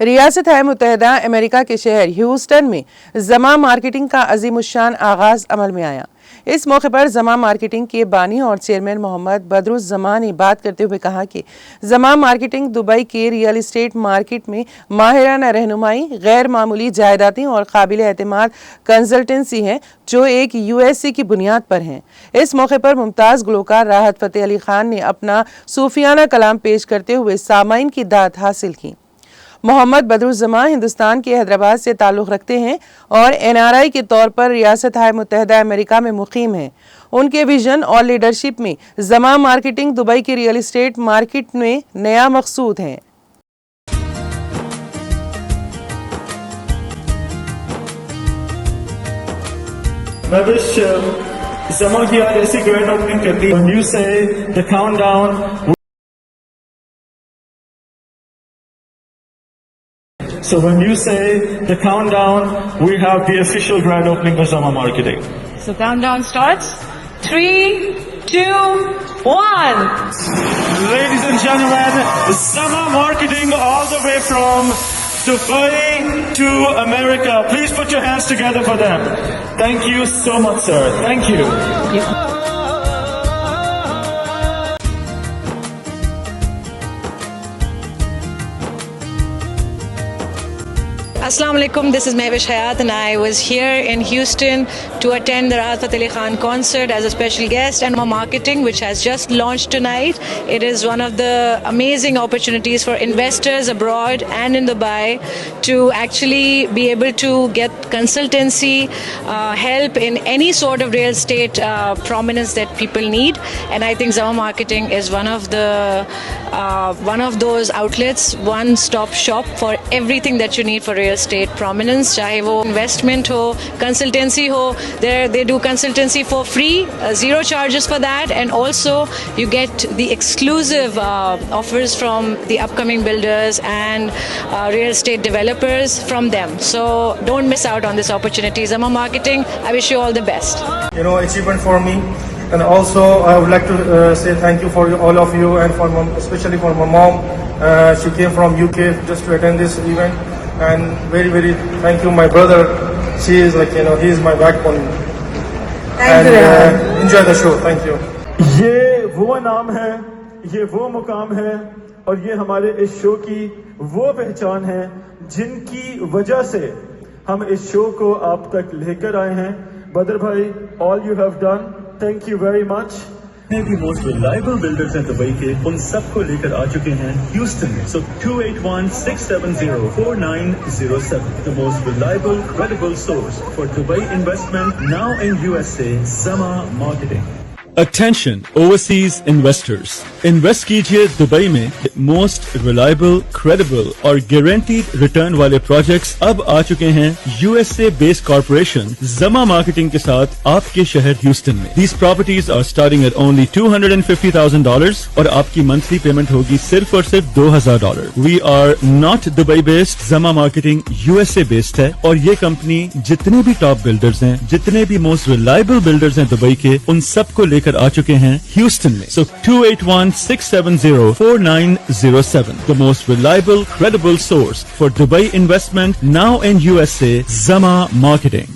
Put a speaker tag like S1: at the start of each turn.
S1: रियासत मुत्तहिदा अमेरिका के शहर ह्यूस्टन में जमा मार्केटिंग का अजीमुशान आगाज अमल में आया। इस मौके पर जमा मार्केटिंग के बानी और चेयरमैन मोहम्मद बदरुस ज़मा ने बात करते हुए कहा कि जमा मार्केटिंग दुबई के रियल एस्टेट मार्केट में माहिराना रहनुमाई, गैर मामूली जायदादें और काबिल एतमाद कंसल्टेंसी है जो एक यूएससी की बुनियाद पर हैं। इस मौके पर मुमताज़ गुलकार राहत फतेह अली खान ने अपना सूफियाना कलाम पेश करते हुए सामाइन की दाद हासिल की। मोहम्मद बदरुस ज़मा हिंदुस्तान के हैदराबाद से ताल्लुक़ रखते हैं और एनआरआई के तौर पर रियासत मुत्तहिदा अमेरिका में मुकीम हैं। उनके विजन और लीडरशिप में ज़मा मार्केटिंग दुबई के रियल एस्टेट मार्केट में नया मकसूद है।
S2: मैं विश ज़मा की आज ऐसी ग्रैंड ओपनिंग करती हूं। न्यूज़ से the countdown. So when you say the countdown, we have the official grand opening of Zama Marketing.
S3: So countdown starts. 3, 2, 1.
S2: Ladies and gentlemen, Zama Marketing all the way from Dubai to America. Please put your hands together for them. Thank you so much, sir. Thank you.
S3: Assalamu alaikum, this is Rahat and I was here in Houston to attend the Rahat Fateh Ali Khan concert as a special guest and marketing which has just launched tonight. It is one of the amazing opportunities for investors abroad and in Dubai to actually be able to get consultancy, help in any sort of real estate prominence that people need, and I think Zama Marketing is one of those outlets, one-stop shop for everything that you need for real estate prominence, चाहे वो investment हो, consultancy हो, they do consultancy for free, zero charges for that, and also you get the exclusive offers from the upcoming builders and real estate developers from them. So don't miss out on this opportunity. Zama Marketing, I wish you all the best.
S4: Achievement for me. And also, I would like to say thank you for all of you, and for especially for my mom. She came from UK just to attend this event, and very, very thank you, my brother. She is he is my backbone. And enjoy the show. Thank you.
S2: ये वो नाम है, ये वो मुकाम है, और ये हमारे इस शो की वो पहचान है जिनकी वजह से हम इस शो को आप तक लेकर आए हैं। बदर भाई, all you have done. Thank you very much.
S5: भी मोस्ट रिलायबल बिल्डर्स हैं दुबई के, उन सबको लेकर आ चुके हैं ह्यूस्टन में। सो 281-670-4907, the most reliable credible source for Dubai investment now in USA, Zama Marketing.
S6: Attention overseas investors, invest कीजिए दुबई में। मोस्ट रिलायबल, क्रेडिबल और गारंटीड रिटर्न वाले प्रोजेक्ट्स अब आ चुके हैं USA based corporation Zama Marketing के साथ आपके शहर ह्यूस्टन में। These properties are starting at only $250,000 और आपकी मंथली पेमेंट होगी सिर्फ और सिर्फ $2,000। We are not Dubai based, Zama Marketing USA based है, और ये कंपनी जितने भी टॉप बिल्डर्स हैं, जितने भी मोस्ट रिलायबल बिल्डर्स हैं दुबई के, उन सबको लेकर आ चुके हैं ह्यूस्टन में। So 281-670-4907, the most reliable, credible source for Dubai investment now in USA, Zama Marketing.